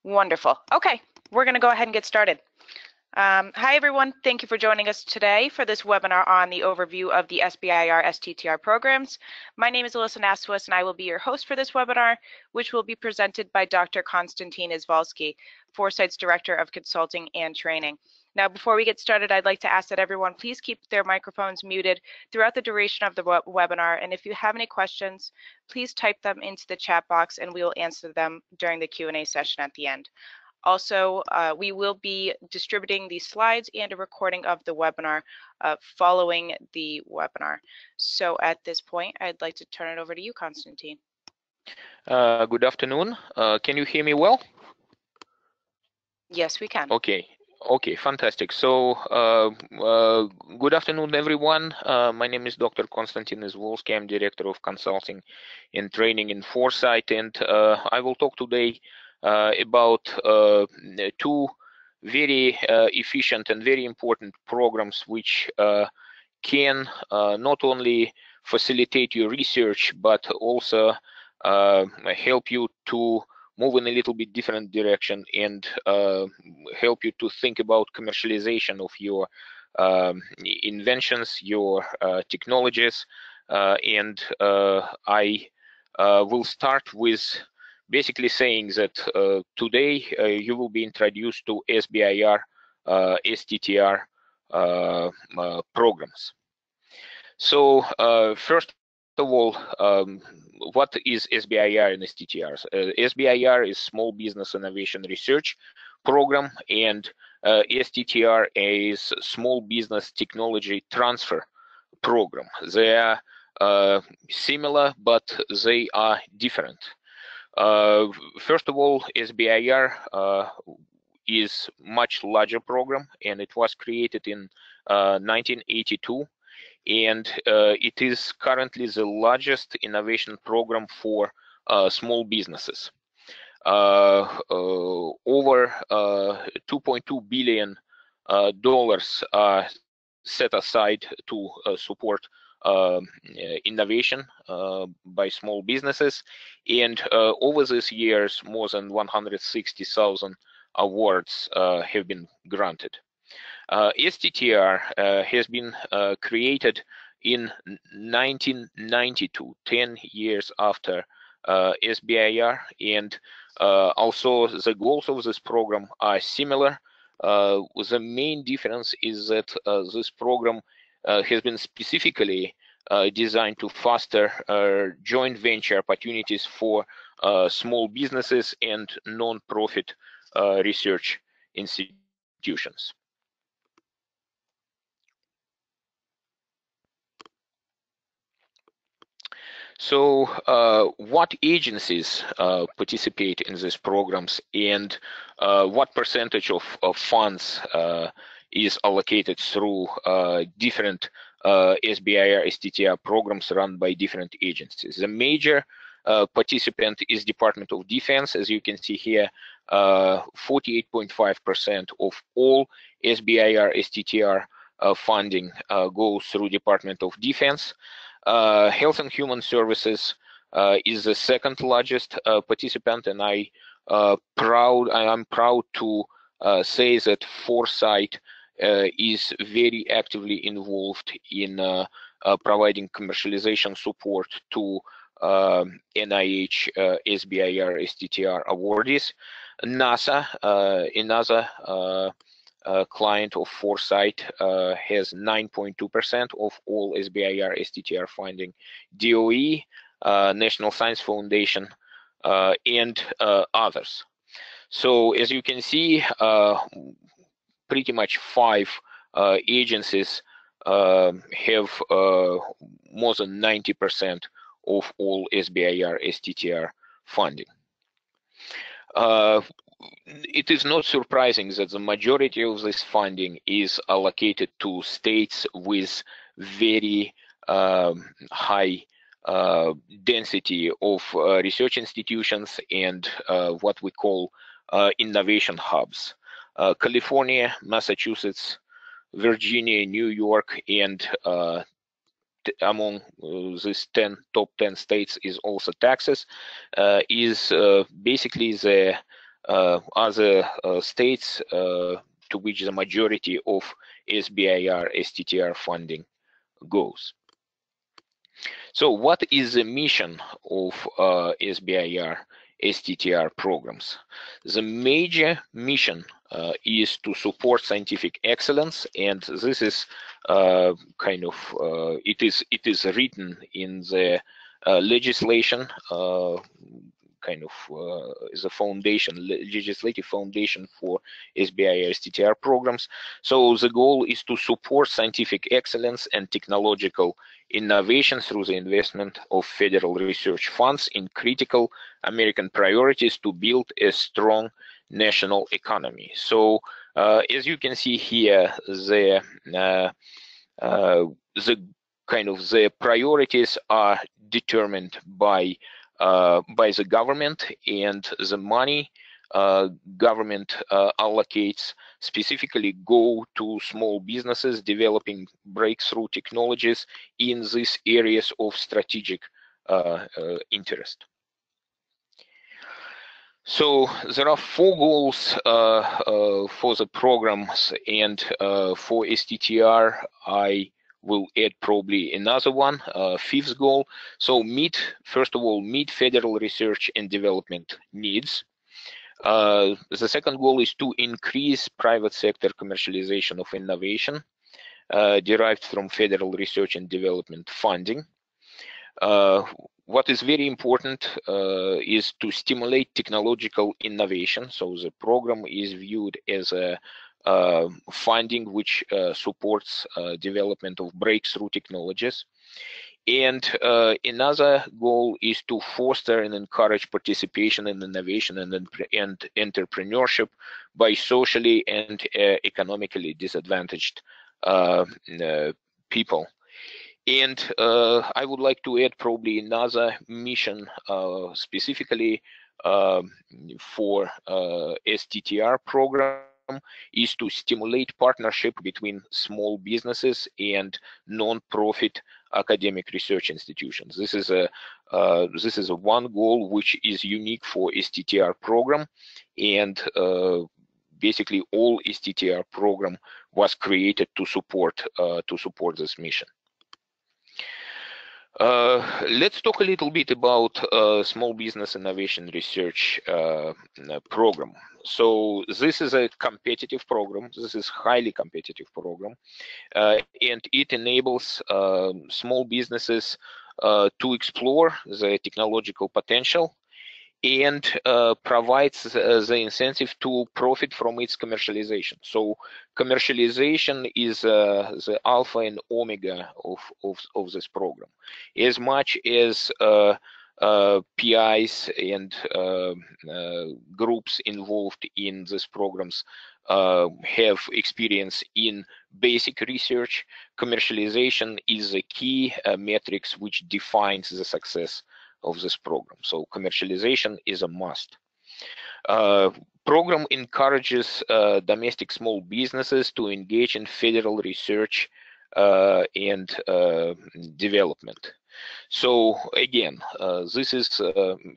Wonderful. Okay, we're going to go ahead and get started. Hi, everyone. Thank you for joining us today for this webinar on the overview of the SBIR STTR programs. My name is Alyssa Naswis, and I will be your host for this webinar, which will be presented by Dr. Konstantin Izvolsky, Foresight's Director of Consulting and Training. Now, before we get started, I'd like to ask that everyone please keep their microphones muted throughout the duration of the webinar. And if you have any questions, please type them into the chat box and we will answer them during the Q&A session at the end. Also, we will be distributing these slides and a recording of the webinar following the webinar. So at this point, I'd like to turn it over to you, Konstantin. Good afternoon. Can you hear me well? Yes, we can. Okay, fantastic. So, good afternoon, everyone. My name is Dr. Konstantin Izvolsky. I'm Director of Consulting and Training in Foresight, and I will talk today about two very efficient and very important programs which can not only facilitate your research, but also help you to move in a little bit different direction and help you to think about commercialization of your inventions, your technologies. And I will start with basically saying that today you will be introduced to SBIR STTR programs. So first of all, what is SBIR and STTR? SBIR is Small Business Innovation Research Program, and STTR is Small Business Technology Transfer Program. They are similar, but they are different. First of all, SBIR is much larger program, and it was created in 1982. And it is currently the largest innovation program for small businesses. Over $2.2 billion are set aside to support innovation by small businesses, and over these years, more than 160,000 awards have been granted. STTR has been created in 1992, 10 years after SBIR, and also the goals of this program are similar. The main difference is that this program has been specifically designed to foster joint venture opportunities for small businesses and non-profit research institutions. So what agencies participate in these programs, and what percentage of funds is allocated through different SBIR STTR programs run by different agencies? The major participant is Department of Defense. As you can see here, 48.5% of all SBIR STTR funding goes through Department of Defense. Health and Human Services is the second largest participant, and I'm proud to say that Foresight is very actively involved in providing commercialization support to NIH SBIR STTR awardees. NASA, another client of Foresight, has 9.2% of all SBIR STTR funding. DOE, National Science Foundation, and others. So as you can see, pretty much 5 agencies have more than 90% of all SBIR STTR funding. It is not surprising that the majority of this funding is allocated to states with very high density of research institutions and what we call innovation hubs. California, Massachusetts, Virginia, New York, and among these top 10 states is also Texas, is basically the other states to which the majority of SBIR STTR funding goes. So what is the mission of SBIR STTR programs? The major mission is to support scientific excellence, and this is it is written in the legislation, is a foundation, legislative foundation for SBIR STTR programs. So the goal is to support scientific excellence and technological innovation through the investment of federal research funds in critical American priorities to build a strong national economy. So as you can see here, the priorities are determined by the government, and the money government allocates specifically go to small businesses developing breakthrough technologies in these areas of strategic interest. So there are 4 goals for the programs, and for STTR I will add probably another one, 5th goal. So first of all, meet federal research and development needs. The second goal is to increase private sector commercialization of innovation derived from federal research and development funding. What is very important is to stimulate technological innovation. So the program is viewed as a funding which supports development of breakthrough technologies. And another goal is to foster and encourage participation in innovation and entrepreneurship by socially and economically disadvantaged people. And I would like to add probably another mission specifically for STTR program is to stimulate partnership between small businesses and non-profit academic research institutions. This is a one goal which is unique for STTR program, and basically all STTR program was created to support this mission. Let's talk a little bit about small business innovation research program. So this is a competitive program. This is highly competitive program, and it enables small businesses to explore the technological potential and provides the incentive to profit from its commercialization. So commercialization is the alpha and omega of this program. As much as PIs and groups involved in these programs have experience in basic research, commercialization is a key metrics which defines the success of this program. So commercialization is a must. Program encourages domestic small businesses to engage in federal research and development. So again, this is,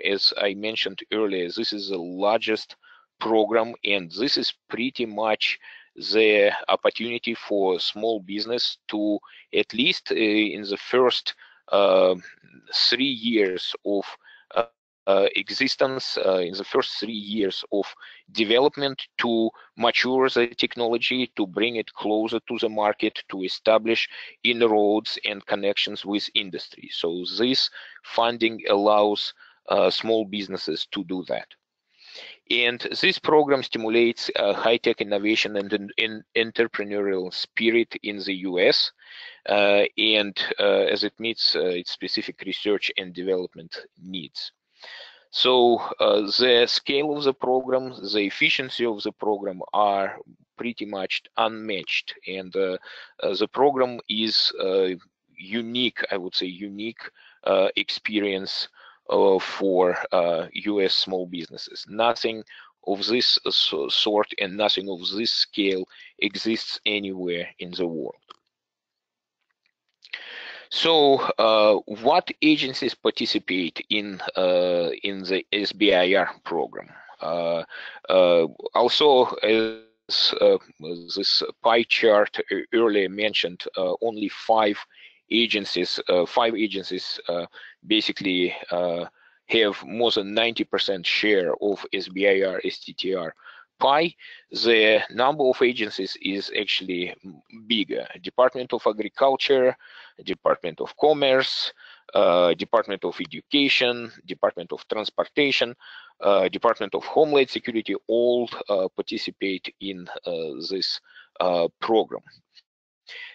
as I mentioned earlier, this is the largest program, and this is pretty much the opportunity for small business to, at least in the first 3 years of existence, in the first 3 years of development, to mature the technology, to bring it closer to the market, to establish inroads and connections with industry. So this funding allows small businesses to do that. And this program stimulates high-tech innovation and entrepreneurial spirit in the US, and as it meets its specific research and development needs. So the scale of the program, the efficiency of the program are pretty much unmatched, and the program is unique, I would say, unique experience for US small businesses. Nothing of this sort and nothing of this scale exists anywhere in the world. So what agencies participate in the SBIR program? Also, as this pie chart earlier mentioned, only five agencies basically have more than 90% share of SBIR STTR pie. The number of agencies is actually bigger. Department of Agriculture, Department of Commerce, Department of Education, Department of Transportation, Department of Homeland Security, all participate in this program.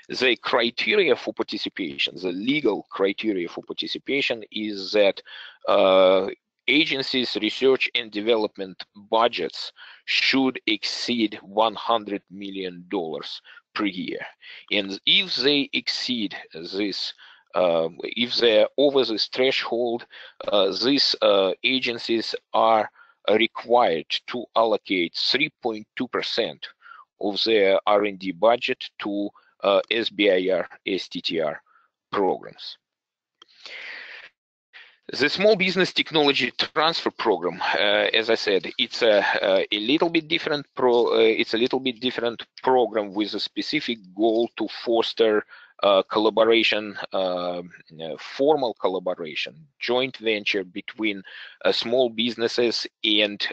The criteria for participation, the legal criteria for participation, is that agencies' research and development budgets should exceed $100 million per year. And if they exceed this, if they're over this threshold, these agencies are required to allocate 3.2% of their R&D budget to SBIR STTR programs. The Small Business Technology Transfer Program, as I said, it's a little bit different program with a specific goal to foster collaboration, formal collaboration, joint venture between small businesses and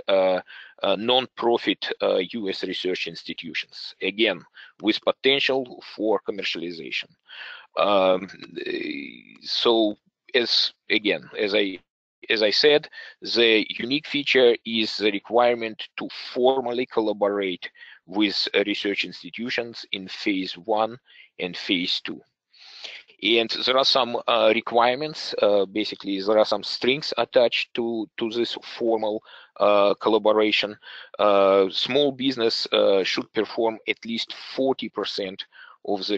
non-profit U.S. research institutions, again, with potential for commercialization. So, as I said, the unique feature is the requirement to formally collaborate with research institutions in phase 1 and phase 2. And there are some requirements. Basically, there are some strings attached to this formal collaboration. Small business should perform at least 40% of the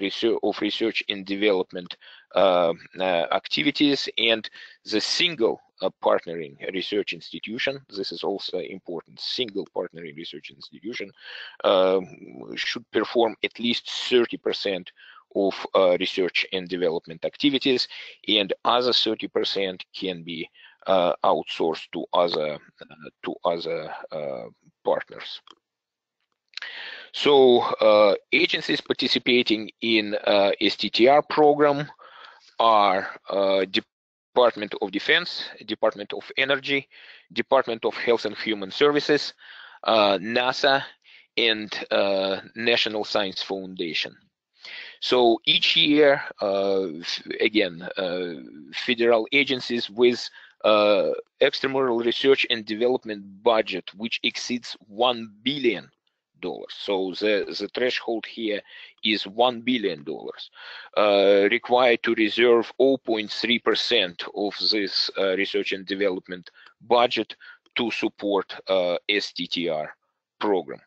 research and development activities, and the single partnering research institution, this is also important, single partnering research institution should perform at least 30% of research and development activities, and other 30% can be outsourced to other partners. So agencies participating in STTR program are Department of Defense, Department of Energy, Department of Health and Human Services, NASA, and National Science Foundation. So each year, again, federal agencies with extramural research and development budget which exceeds $1 billion. So the threshold here is $1 billion, required to reserve 0.3% of this research and development budget to support STTR program.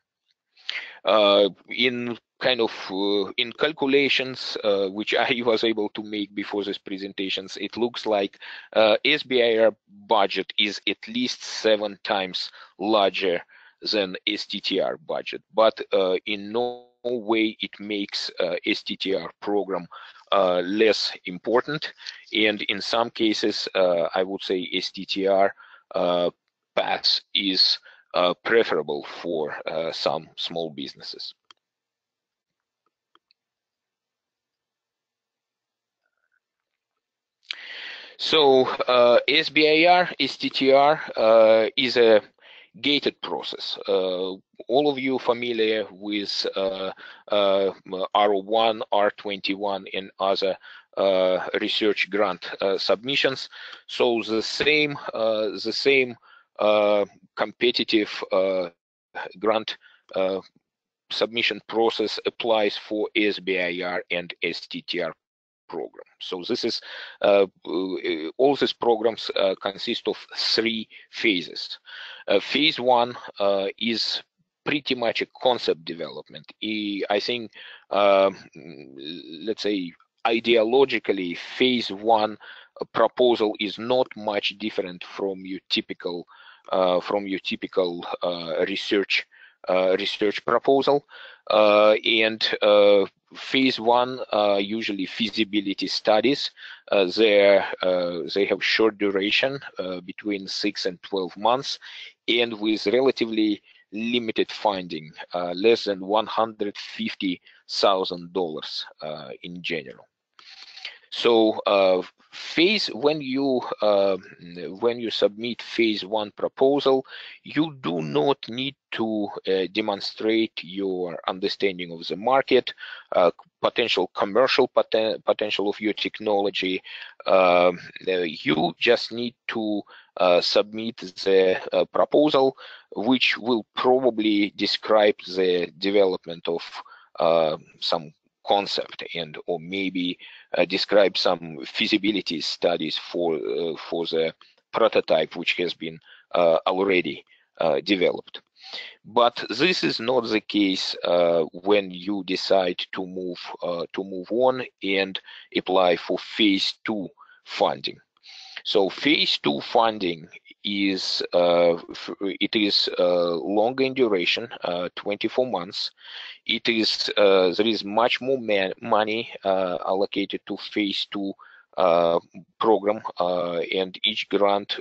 In calculations which I was able to make before these presentations, it looks like SBIR budget is at least 7 times larger than STTR budget, but in no way it makes STTR program less important, and in some cases I would say STTR path is preferable for some small businesses. So SBIR STTR is a gated process. All of you familiar with R01, R21, and other research grant submissions. So the same competitive grant submission process applies for SBIR and STTR program. So this is all these programs consist of 3 phases. Phase 1 is pretty much a concept development. I think, let's say, ideologically, phase 1 proposal is not much different from your typical research proposal, and phase one are usually feasibility studies. They have short duration, between 6 and 12 months, and with relatively limited funding, less than $150,000 in general. So when you submit phase one proposal, you do not need to demonstrate your understanding of the market, potential commercial potential of your technology. You just need to submit the proposal, which will probably describe the development of some concept and or maybe describe some feasibility studies for the prototype which has been already developed. But this is not the case when you decide to move on and apply for phase two funding. So phase two funding is longer in duration, 24 months. It is there is much more money allocated to phase two program, and each grant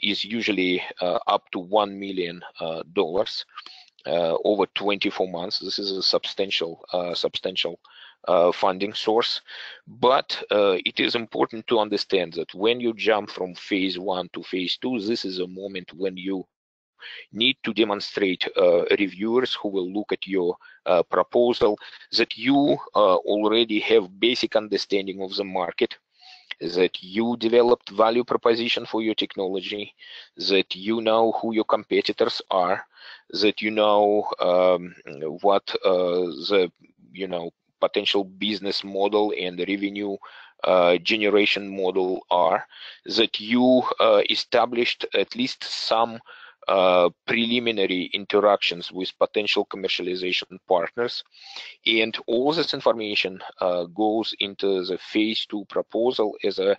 is usually up to $1 million over 24 months. This is a substantial funding source, but it is important to understand that when you jump from phase one to phase two, this is a moment when you need to demonstrate reviewers who will look at your proposal that you already have basic understanding of the market, that you developed value proposition for your technology, that you know who your competitors are, that you know what the potential business model and revenue generation model are, that you established at least some preliminary interactions with potential commercialization partners, and all this information goes into the phase two proposal as a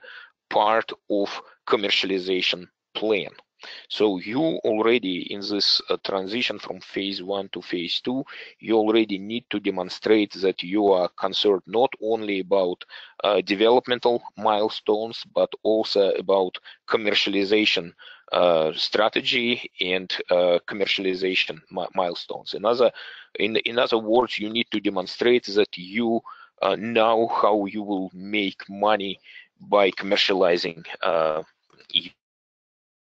part of commercialization plan. So you already, in this transition from phase one to phase two, you already need to demonstrate that you are concerned not only about developmental milestones, but also about commercialization strategy and commercialization milestones. In other words, you need to demonstrate that you know how you will make money by commercializing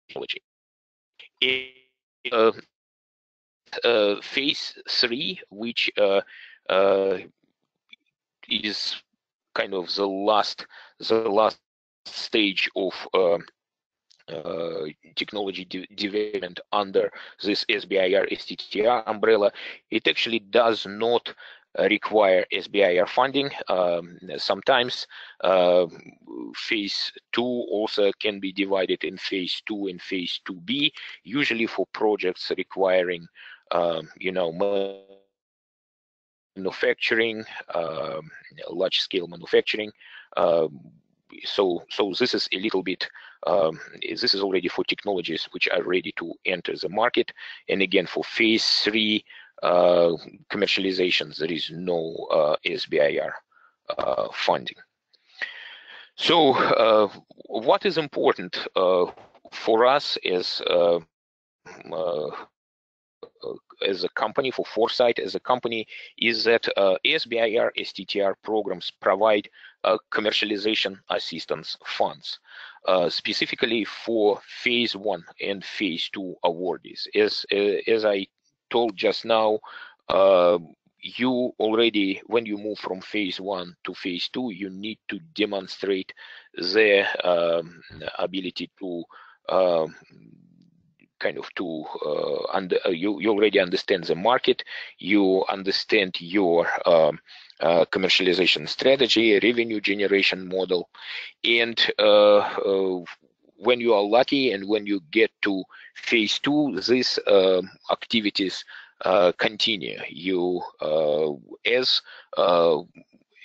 technology. Phase three, which is kind of the last stage of technology development under this SBIR STTR umbrella, it actually does not require SBIR funding. Sometimes phase two also can be divided in phase two and phase 2B, usually for projects requiring manufacturing, large scale manufacturing. So this is a little bit, this is already for technologies which are ready to enter the market. And again, for phase three commercialization, there is no SBIR funding. So what is important for us as a company, for Foresight as a company, is that SBIR STTR programs provide commercialization assistance funds, specifically for phase one and phase two awardees. As I told just now, you already, when you move from phase one to phase two, you need to demonstrate the ability to you already understand the market, you understand your commercialization strategy, revenue generation model, and when you are lucky and when you get to phase two, these activities continue. You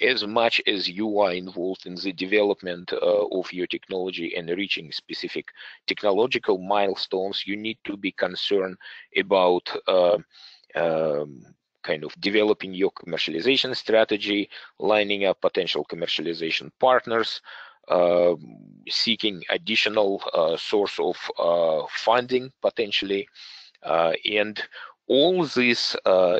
as much as you are involved in the development of your technology and reaching specific technological milestones, you need to be concerned about kind of developing your commercialization strategy, lining up potential commercialization partners, seeking additional source of funding potentially, and all these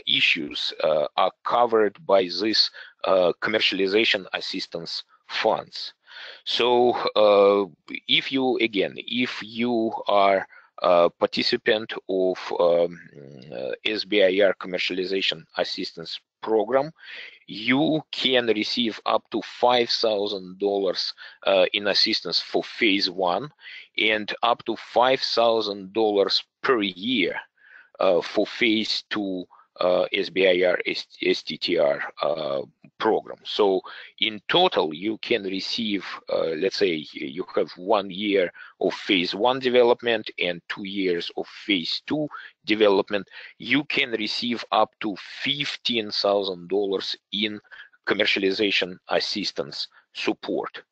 issues are covered by this commercialization assistance funds. So if you are a participant of SBIR commercialization assistance program, you can receive up to $5,000 in assistance for phase 1 and up to $5,000 per year for phase 2 SBIR STTR program. So in total, you can receive, let's say you have 1 year of phase 1 development and 2 years of phase 2 development, you can receive up to $15,000 in commercialization assistance support.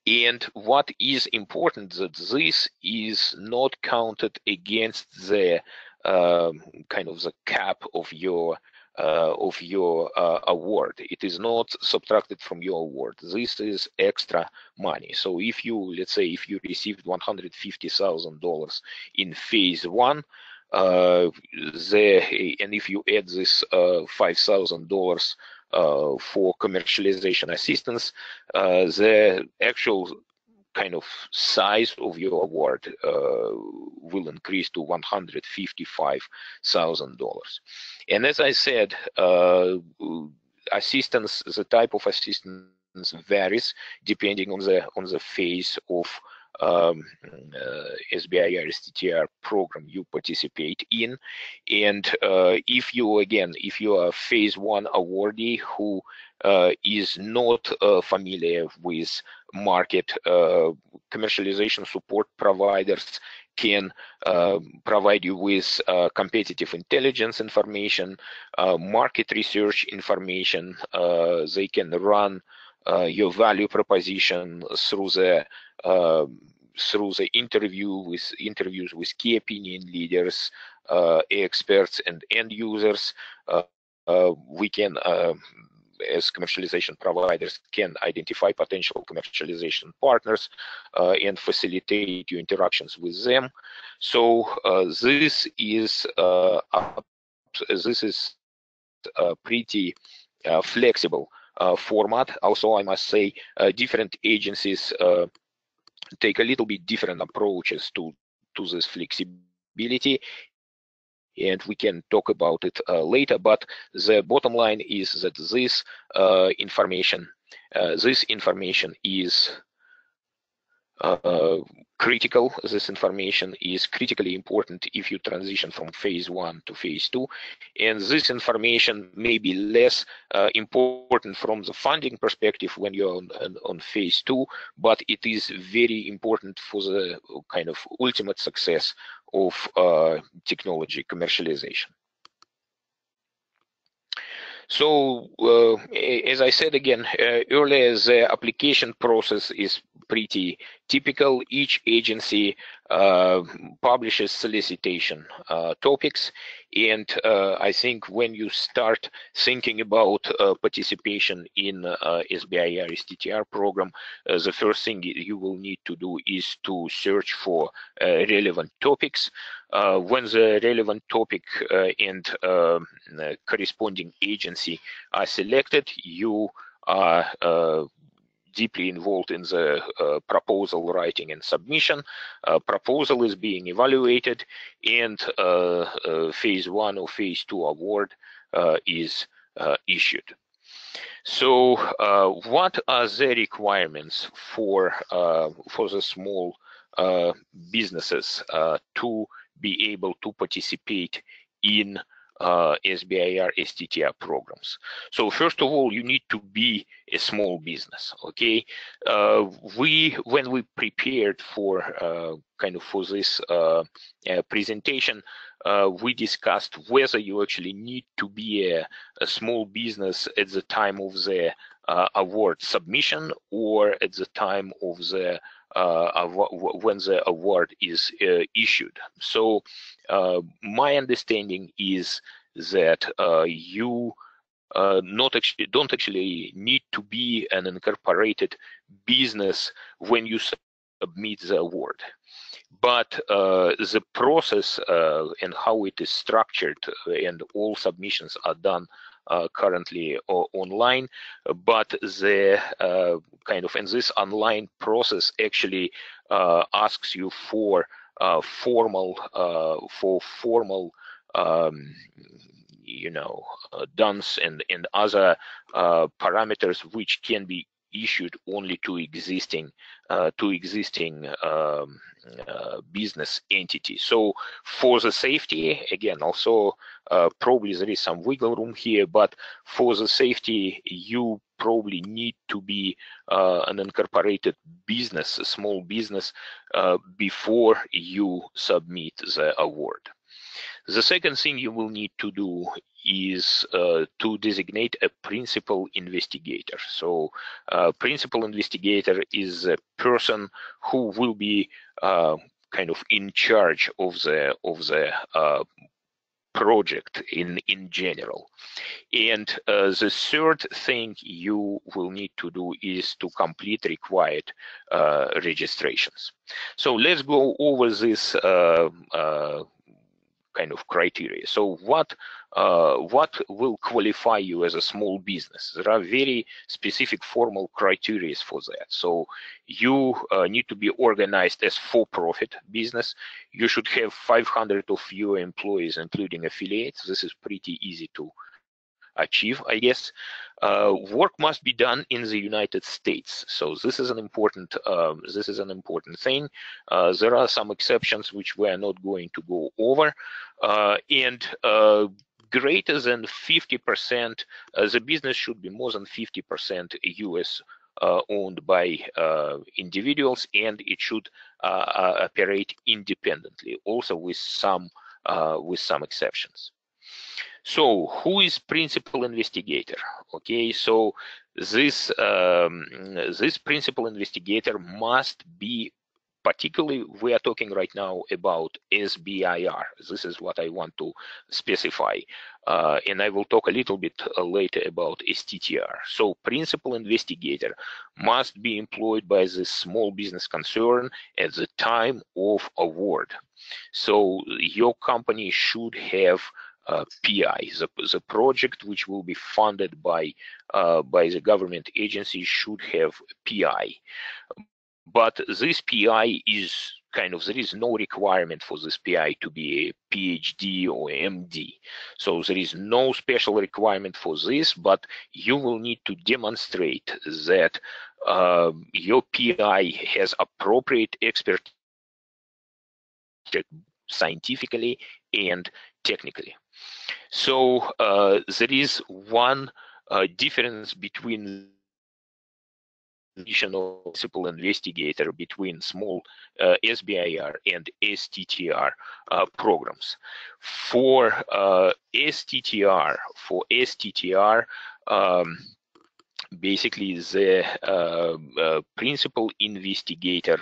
And what is important that this is not counted against the kind of the cap of your award. It is not subtracted from your award. This is extra money. So if you, let's say, if you received $150,000 in phase 1, and if you add this $5,000 for commercialization assistance, the actual kind of size of your award will increase to $155,000. And as I said, assistance, the type of assistance varies depending on the phase of SBIR STTR program you participate in. And if you are a phase 1 awardee who is not familiar with market, commercialization support providers can provide you with competitive intelligence information, market research information. They can run your value proposition through the interviews with key opinion leaders, experts, and end users. We can, as commercialization providers, can identify potential commercialization partners and facilitate your interactions with them. So this is a pretty flexible format. Also, I must say, different agencies take a little bit different approaches to this flexibility, and we can talk about it later. But the bottom line is that this information is critical. This information is critically important if you transition from phase 1 to phase 2, and this information may be less important from the funding perspective when you're on phase 2, but it is very important for the kind of ultimate success of technology commercialization. So as I said again earlier, the application process is pretty typical. Each agency publishes solicitation topics, and I think when you start thinking about participation in SBIR STTR program, the first thing you will need to do is to search for relevant topics. When the relevant topic and corresponding agency are selected, you are deeply involved in the proposal writing and submission. Proposal is being evaluated, and phase 1 or phase 2 award is issued. So what are the requirements for the small businesses to be able to participate in SBIR STTR programs? So first of all, you need to be a small business. Okay, when we prepared for for this presentation, we discussed whether you actually need to be a small business at the time of the award submission or at the time of the award is issued. So my understanding is that you don't actually need to be an incorporated business when you submit the award. But the process and how it is structured, and all submissions are done currently online, but the and this online process actually asks you for formal DUNS and other parameters which can be issued only to existing business entities. So for the safety, again, also probably there is some wiggle room here, but for the safety, you probably need to be an incorporated business, a small business, before you submit the award. The second thing you will need to do is to designate a principal investigator. So principal investigator is a person who will be in charge of the project in general. And the third thing you will need to do is to complete required registrations. So let's go over this criteria. So what will qualify you as a small business? There are very specific formal criteria for that. So you need to be organized as for-profit business. You should have 500 of your employees, including affiliates. This is pretty easy to achieve, I guess. Work must be done in the United States. So this is an important thing. There are some exceptions which we are not going to go over, and greater than 50%. The business should be more than 50% US owned by individuals, and it should operate independently, also with some exceptions. So who is principal investigator? Okay, so this principal investigator must be, particularly we are talking right now about SBIR. This is what I want to specify, and I will talk a little bit later about STTR. So principal investigator must be employed by the small business concern at the time of award. So your company should have PI. The project which will be funded by the government agency should have PI. But this PI is there is no requirement for this PI to be a PhD or MD. So there is no special requirement for this, but you will need to demonstrate that your PI has appropriate expertise scientifically and technically. So there is one difference between principal investigator between small SBIR and STTR programs. For STTR, basically the principal investigator,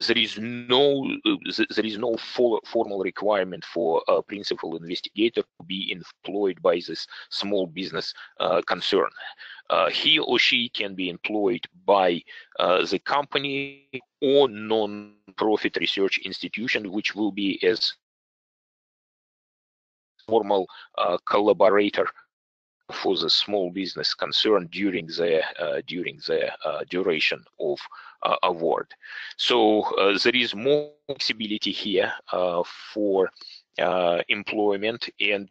there is no formal requirement for a principal investigator to be employed by this small business concern. He or she can be employed by the company or non-profit research institution, which will be as formal collaborator for the small business concern during the duration of award. So there is more flexibility here for employment, and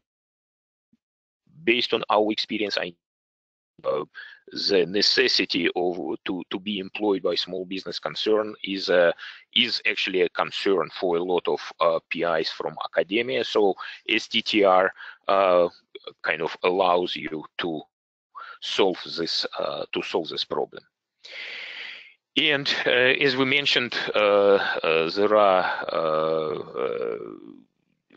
based on our experience, the necessity to be employed by small business concern is actually a concern for a lot of PIs from academia. So STTR allows you to solve this problem. And as we mentioned, there are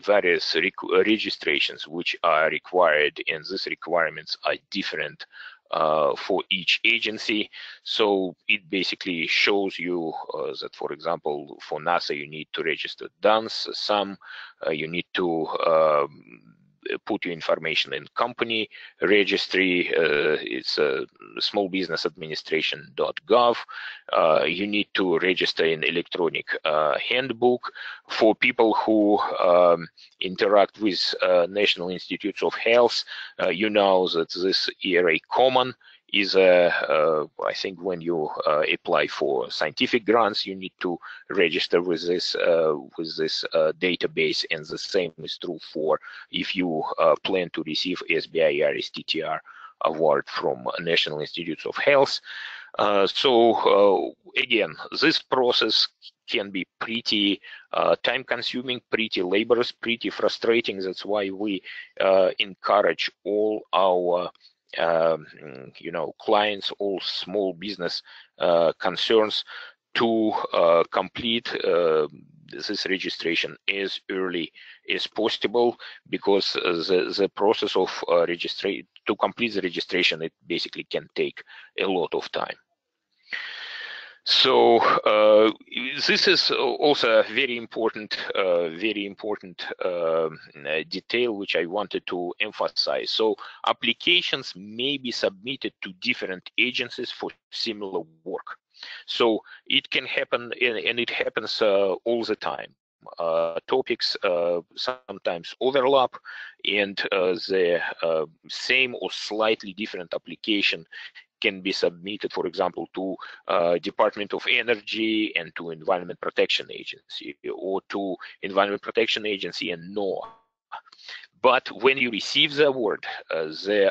various registrations which are required, and these requirements are different for each agency. So it basically shows you that, for example, for NASA, you need to register DUNS, SAM, you need to put your information in company registry. It's smallbusinessadministration.gov. You need to register in electronic handbook. For people who interact with National Institutes of Health, you know that this ERA Common is I think when you apply for scientific grants, you need to register with this database, and the same is true for if you plan to receive SBIR STTR award from National Institutes of Health. So again, this process can be pretty time-consuming, pretty laborious, pretty frustrating. That's why we encourage all our clients, all small business concerns to complete this registration as early as possible, because the process of to complete the registration, it basically can take a lot of time. So this is also a very important detail which I wanted to emphasize. So applications may be submitted to different agencies for similar work. So it can happen, and it happens all the time. Topics sometimes overlap, and the same or slightly different application can be submitted, for example, to Department of Energy and to Environment Protection Agency, or to Environment Protection Agency and NOAA. But when you receive the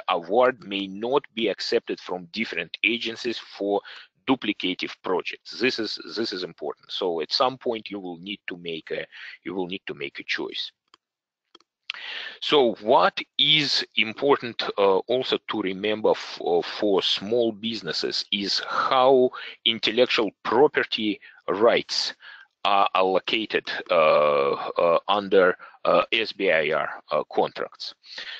award may not be accepted from different agencies for duplicative projects. This is important. So at some point you will need to make a choice. So what is important also to remember for small businesses is how intellectual property rights are allocated under SBIR contracts.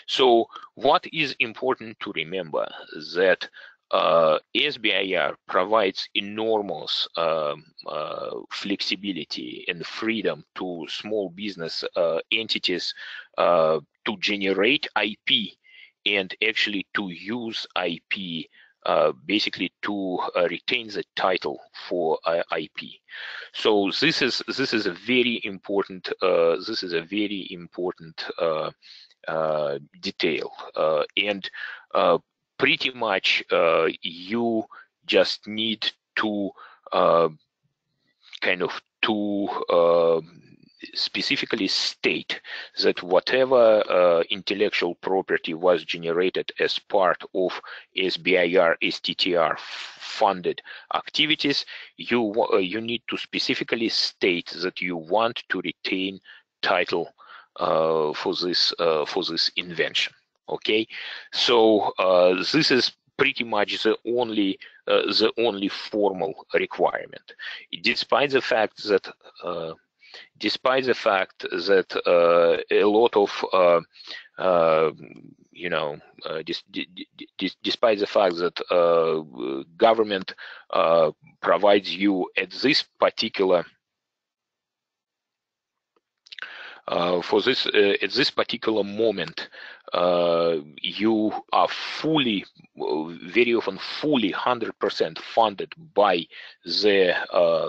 So what is important to remember that SBIR provides enormous flexibility and freedom to small business entities to generate IP and actually to use IP, basically to retain the title for IP. So this is a very important detail, and pretty much you just need to specifically state that whatever intellectual property was generated as part of SBIR STTR funded activities, you need to specifically state that you want to retain title for this invention. Okay, so this is pretty much the only formal requirement, despite the fact that a lot of despite the fact that government provides you at this particular at this particular moment, you are very often fully 100% funded by the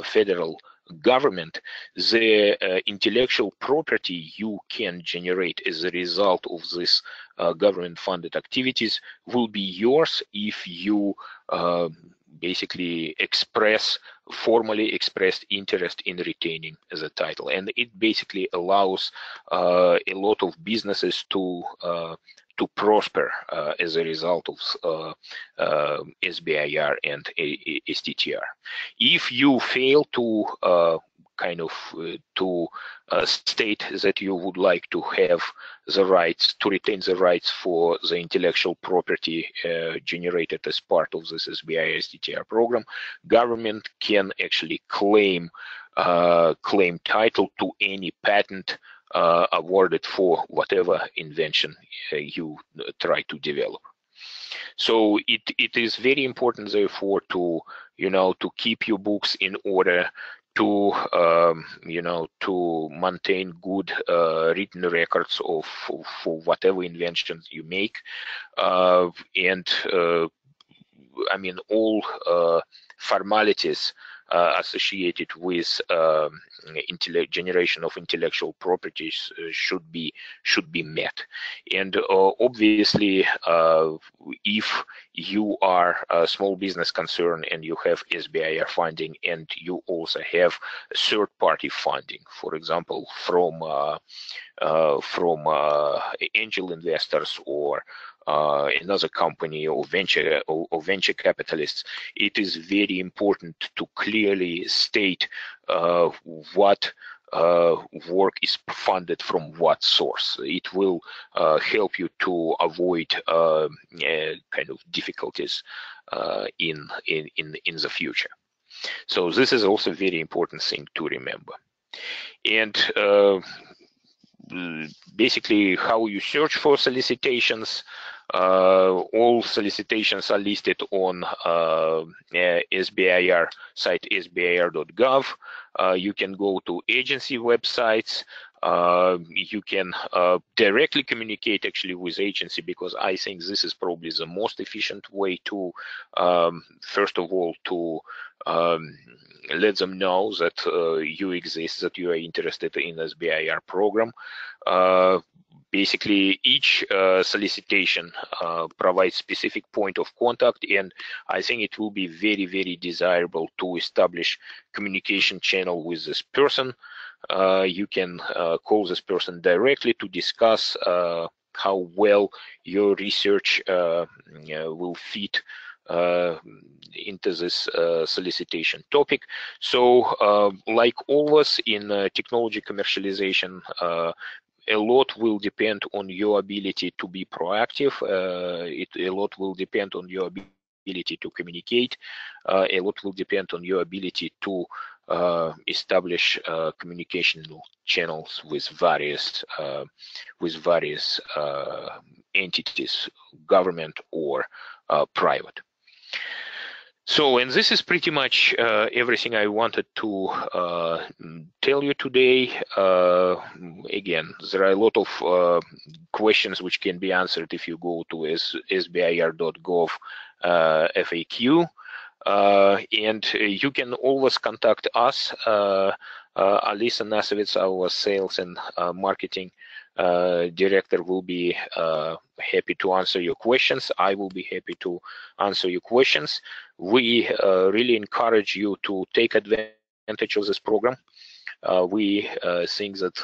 federal government. The intellectual property you can generate as a result of this government-funded activities will be yours if you basically formally expressed interest in retaining the title, and it basically allows a lot of businesses to prosper as a result of SBIR and STTR. If you fail to state that you would like to have the rights, to retain the rights for the intellectual property generated as part of this SBIR STTR program, government can actually claim title to any patent awarded for whatever invention you try to develop. So it is very important, therefore, to to keep your books in order, to to maintain good written records of for whatever inventions you make, and I mean all formalities associated with generation of intellectual properties should be met. And obviously, if you are a small business concern and you have SBIR funding, and you also have third-party funding, for example, from angel investors or another company or venture capitalists, it is very important to clearly state what work is funded from what source. It will help you to avoid kind of difficulties in the future. So this is also a very important thing to remember. And basically, how you search for solicitations. All solicitations are listed on SBIR site, sbir.gov. You can go to agency websites. You can directly communicate actually with agency, because I think this is probably the most efficient way to, first of all, to let them know that you exist, that you are interested in SBIR program. Basically, each solicitation provides specific point of contact, and I think it will be very, very desirable to establish communication channel with this person. You can call this person directly to discuss how well your research will fit into this solicitation topic. So like always in technology commercialization, a lot will depend on your ability to be proactive. A lot will depend on your ability to communicate. A lot will depend on your ability to establish communication channels with various entities, government or private. So, and this is pretty much everything I wanted to tell you today. Again, there are a lot of questions which can be answered if you go to sbir.gov FAQ. And you can always contact us. Alisa Nasovitz, our sales and marketing director, will be happy to answer your questions. I will be happy to answer your questions. We really encourage you to take advantage of this program. We think that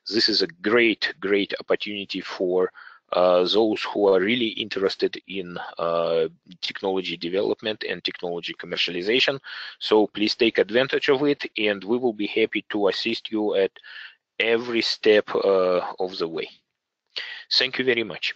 this is a great opportunity for those who are really interested in technology development and technology commercialization. So please take advantage of it, and we will be happy to assist you at every step of the way. Thank you very much.